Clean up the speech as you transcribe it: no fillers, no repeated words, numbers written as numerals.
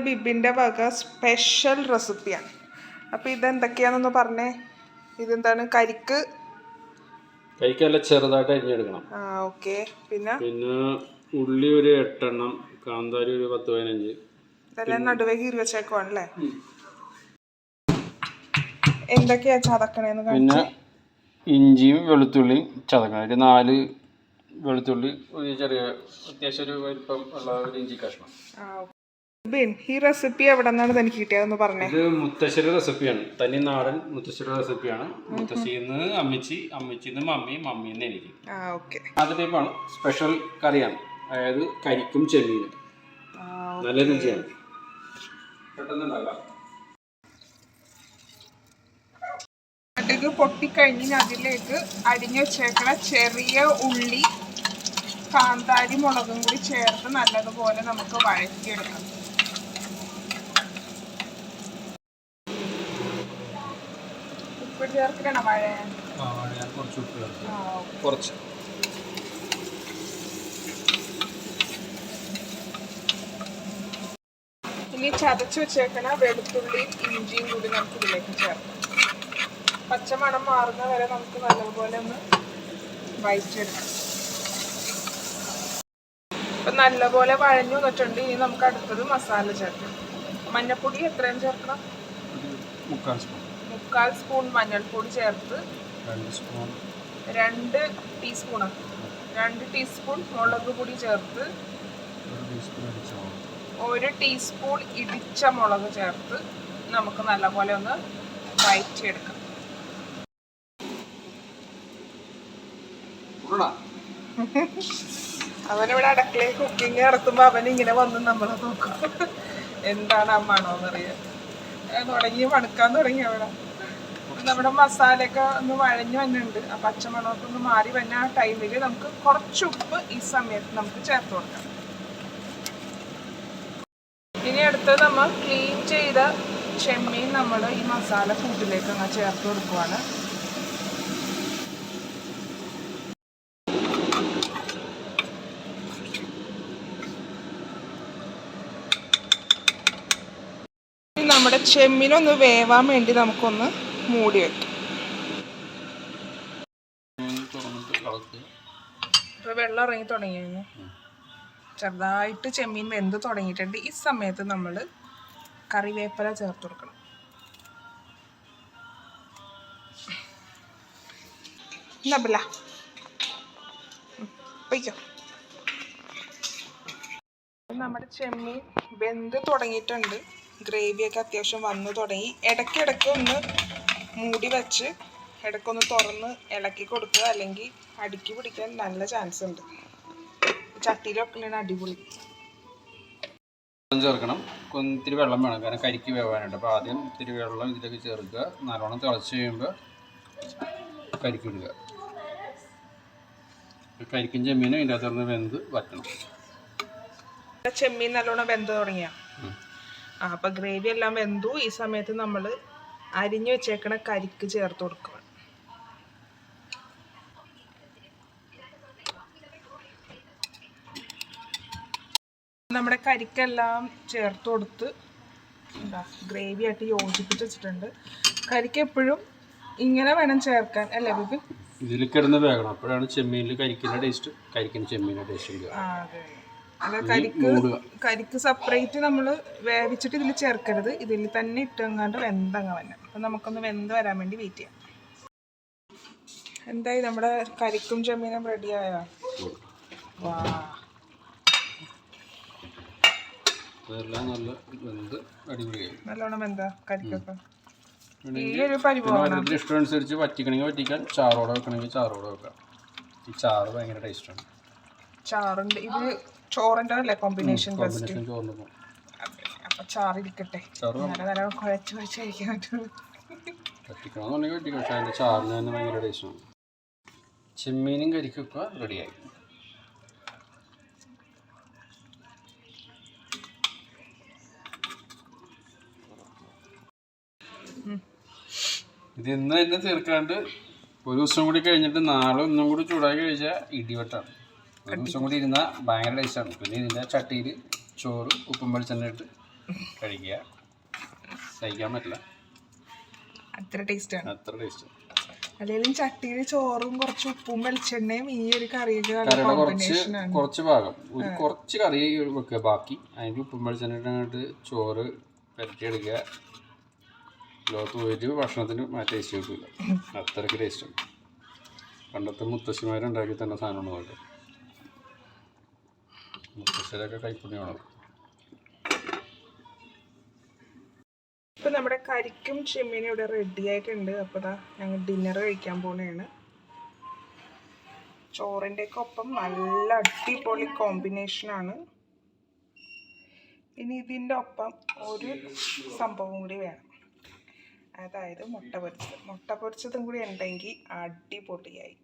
ബിബിൻ്റെ വക സ്പെഷ്യൽ റെസിപ്പിയാണ്. അപ്പോൾ ഇതെന്തൊക്കെയാണെന്ന് പറഞ്ഞേ. ഇതെന്താണ്? കരിക്കല്ല ചെറുതായിട്ട് അരിഞ്ഞെടുക്കണം. ഓക്കെ. പിന്നെ ഉള്ളി ഒരു 8 എണ്ണം, കാന്താരി ഒരു 10-15. ഇതെല്ലാം നടുവേ കീറി വെച്ചേക്കുവാണല്ലേ. എന്തൊക്കെയാ ചതക്കണേന്ന്? പിന്നെ ഇഞ്ചിയും വെളുത്തുള്ളിയും ചതക്കണം. ഒരു 4 വെളുത്തുള്ളി, ഒരു ചെറിയ അത്യാവശ്യം ഒരു വലിപ്പം ഉള്ള ഒരു ഇഞ്ചി കഷ്ണം. ഈ റെസിപ്പി എവിടെ നിന്നാണ് എനിക്ക് കിട്ടിയതെന്ന് പറഞ്ഞേ. ഇത് മുത്തശ്ശിയുടെ റെസിപ്പിയാണ്. തനി നാടൻ മുത്തശ്ശിയുടെ റെസിപ്പിയാണ്. മുത്തശ്ശിന്ന് അമ്മിച്ചി, അമ്മിച്ചിന്ന് മമ്മി, മമ്മിന്ന് എനിക്ക്. അത് ടൈപ്പാണ്. സ്പെഷ്യൽ കറിയാണ്. അതായത് കരിക്കും ചെമ്മീനും. നല്ല രുചിയാണ്. പെട്ടെന്ന് ഉണ്ടാക്കാം. പൊട്ടിക്കഴിഞ്ഞ് അതിലേക്ക് അരിഞ്ഞു വെച്ചേക്കണ ചെറിയ ഉള്ളി, കാന്താരി, മുളകും കൂടി ചേർത്ത് നല്ലതുപോലെ നമുക്ക് വഴറ്റിയെടുക്കാം. ഉപ്പ് ചേർക്കണ വഴയാൻ കുറച്ച്. ഇനി ചതച്ച് വെച്ചേക്കണ വെളുത്തുള്ളിയും ഇഞ്ചിയും കൂടി നമുക്ക് ഇതിലേക്ക് ചേർക്കാം. പച്ചമണം മാറുന്ന വരെ നമുക്ക് നല്ലതുപോലെ ഒന്ന് വഴറ്റിയെടുക്കാം. ഇപ്പം നല്ലപോലെ വഴഞ്ഞു വന്നിട്ടുണ്ട്. ഇനി നമുക്ക് അടുത്തത് മസാല ചേർക്കാം. മഞ്ഞൾപ്പൊടി എത്രയും ചേർക്കണം? 3/4 സ്പൂൺ മഞ്ഞൾപ്പൊടി ചേർത്ത് 2 ടീസ്പൂൺ മുളക് പൊടി ചേർത്ത് 1 ടീസ്പൂൺ ഇടിച്ച മുളക് ചേർത്ത് നമുക്ക് നല്ലപോലെ ഒന്ന് വഴറ്റിയെടുക്കാം. അവനിവിടെ അടുക്കളയിൽ കുക്കിംഗ് നടത്തുമ്പോൾ അവൻ ഇങ്ങനെ വന്ന് നമ്മളെ നോക്കാം. എന്താണ് അമ്മാണോന്നറിയാം. തുടങ്ങി മണക്കാൻ തുടങ്ങി. അവിടെ നമ്മുടെ മസാലയൊക്കെ ഒന്ന് വഴഞ്ഞു വന്നിട്ടുണ്ട്. ആ പച്ചമണമൊക്കെ ഒന്ന് മാറി വന്ന ആ ടൈമിൽ നമുക്ക് കുറച്ച് ഉപ്പ് ഈ സമയത്ത് നമുക്ക് ചേർത്ത് കൊടുക്കാം. ഇനി അടുത്തത് നമ്മൾ ക്ലീൻ ചെയ്ത ചെമ്മീൻ നമ്മൾ ഈ മസാല കൂട്ടിലേക്ക് അങ്ങ് ചേർത്ത് കൊടുക്കുവാണ്. നമ്മുടെ ചെമ്മീനൊന്ന് വേവാൻ വേണ്ടി നമുക്കൊന്ന് മൂടി വെക്കാം. ഇപ്പോൾ വെള്ളം ഇറങ്ങി തുടങ്ങി കഴിഞ്ഞു. ചെറുതായിട്ട് ചെമ്മീൻ വെന്ത് തുടങ്ങിയിട്ടുണ്ട്. ഈ സമയത്ത് നമ്മൾ കറിവേപ്പില ചേർത്ത് കൊടുക്കണം. നമ്മുടെ ചെമ്മീൻ വെന്ത് തുടങ്ങിയിട്ടുണ്ട്. ഗ്രേവിയൊക്കെ അത്യാവശ്യം വന്നു തുടങ്ങി. ഇടയ്ക്കിടയ്ക്ക് ഒന്ന് മൂടി വെച്ച് ഇടയ്ക്കൊന്ന് തുറന്ന് ഇളക്കി കൊടുക്കുക, അല്ലെങ്കിൽ അടുക്കി പിടിക്കാൻ നല്ല ചാൻസ് ഉണ്ട്. ചട്ടിയിലൊക്കെ അടിപൊളി. ചേർക്കണം. ഇത്തിരി വെള്ളം വേണം, കാരണം കരിക്ക് വേവാനുണ്ട്. അപ്പോൾ ആദ്യം ഇത്തിരി വെള്ളം ഇതിലേക്ക് ചേർക്കുക. നല്ലോണം തിളച്ച് കഴിയുമ്പോൾ കരിക്കിടുക. കരിക്കും ചെമ്മീനും ഇതിൻ്റെ അകത്ത് വെന്ത് വറ്റണം. ചെമ്മീൻ നല്ലോണം വെന്ത് തുടങ്ങിയ അപ്പം ഗ്രേവി എല്ലാം വെന്തു. ഈ സമയത്ത് നമ്മൾ അരിഞ്ഞു വെച്ചേക്കണ കരിക്ക് ചേർത്ത് കൊടുക്കുക. നമ്മുടെ കരിക്കെല്ലാം ചേർത്ത് കൊടുത്ത് ഗ്രേവി ആയിട്ട് യോജിപ്പിച്ച് വെച്ചിട്ടുണ്ട്. കരിക്ക് എപ്പോഴും ഇങ്ങനെ വേണം ചേർക്കാൻ, അല്ലേ ബിബി? ഇതിൽ കിടന്ന് വേകണം. അപ്പോഴാണ് ചെമ്മീനിൽ കരിക്കിൻ്റെ ടേസ്റ്റ്, കരിക്കിന് ചെമ്മീൻ്റെ ടേസ്റ്റ് കിട്ടുക. അല്ല, കരിക്ക് സെപ്പറേറ്റ് നമ്മൾ വേവിച്ചിട്ട് ഇതിൽ ചേർക്കരുത്. ഇതിൽ തന്നെ ഇട്ടെങ്ങാണ്ട് വെന്തങ്ങ വന്നെ. അപ്പം നമുക്കൊന്ന് വെന്ത് വരാൻ വേണ്ടി വെയിറ്റ് ചെയ്യാം. എന്തായി നമ്മുടെ കരിക്കും ചെമ്മീനും റെഡിയായോ? വാ, നല്ല വെന്ത് അടിപൊളിയായി. നല്ലോണം വെന്താ കരിക്കൊക്കെ. ഇഷ്ടമനുസരിച്ച് വറ്റിക്കണമെങ്കിൽ വറ്റിക്കാൻ, ചാറോടെ വെക്കണമെങ്കിൽ ചാറോടെ വെക്കാം. ഈ ചാറ് ഭയങ്കര ടേസ്റ്റാണ്. ചാറുണ്ട്. ഇത് ചോറിൻ്റെ അല്ലേ കോമ്പിനേഷൻ? ചോറിന് പോകും. അപ്പം ചാറിരിക്കട്ടെ. നല്ല കുഴച്ച് കഴിക്കാൻ പറ്റുള്ളൂ. വറ്റിക്കണമെന്നുണ്ടെങ്കിൽ വറ്റിക്കാം. പക്ഷേ അതിൻ്റെ ചാറിന് തന്നെ ഭയങ്കര ടേസ്റ്റാണ്. ചെമ്മീനും കരിക്കൊക്കെ റെഡിയായി. ഇത് ഇന്ന് തന്നെ തീർക്കാണ്ട് ഒരു ദിവസം കൂടി കഴിഞ്ഞിട്ട് നാളെ ഒന്നും കൂടി ചൂടാക്കി കഴിച്ചാൽ ഇടിവട്ടാണ്. ഒരു ദിവസം കൂടി ഇരുന്നാൽ ഭയങ്കര ടേസ്റ്റാണ്. പിന്നെ ഇതിൻ്റെ ചട്ടിയിൽ ചോറ് ഉപ്പും വെളിച്ചെണ്ണ ഇട്ട് കഴിക്കുക. സഹിക്കാൻ പറ്റില്ല, അത്ര ടേസ്റ്റാണ്. അത്ര ടേസ്റ്റ്. അല്ലെങ്കിലും ചട്ടിയിൽ ചോറും കുറച്ച് ഉപ്പും വെളിച്ചെണ്ണയും ഈ ഒരു കറിയൊക്കെ കുറച്ച് ഭാഗം ഒരു കുറച്ച് കറി വെക്കുക, ബാക്കി അതിൻ്റെ ഉപ്പും വെളിച്ചെണ്ണ ചോറ് പരട്ടിയെടുക്കുക. ലോകത്ത് ഒരു ഭക്ഷണത്തിന് ടേസ്റ്റ് കിട്ടില്ല, അത്രയ്ക്ക് ടേസ്റ്റാണ്. പണ്ടത്തെ മുത്തശ്ശിമാരുണ്ടാക്കി തന്നെ സാധനമാണ് പോലെ. മുത്തശ്ശിയൊക്കെ കൈപ്പുണ്യമാണ്. ഇപ്പം നമ്മുടെ കരിക്കും ചെമ്മീനും ഇവിടെ റെഡി ആയിട്ടുണ്ട്. അപ്പോൾ ഞങ്ങൾ ഡിന്നർ കഴിക്കാൻ പോകുന്നതാണ്. ചോറിൻ്റെ ഒക്കെ ഒപ്പം നല്ല അടിപൊളി കോമ്പിനേഷനാണ്. ഇനി ഇതിൻ്റെ ഒപ്പം ഒരു സംഭവം കൂടി വേണം, അതായത് മുട്ട പൊരിച്ചത്. മുട്ട പൊരിച്ചതും കൂടി ഉണ്ടെങ്കിൽ അടിപൊളിയായി.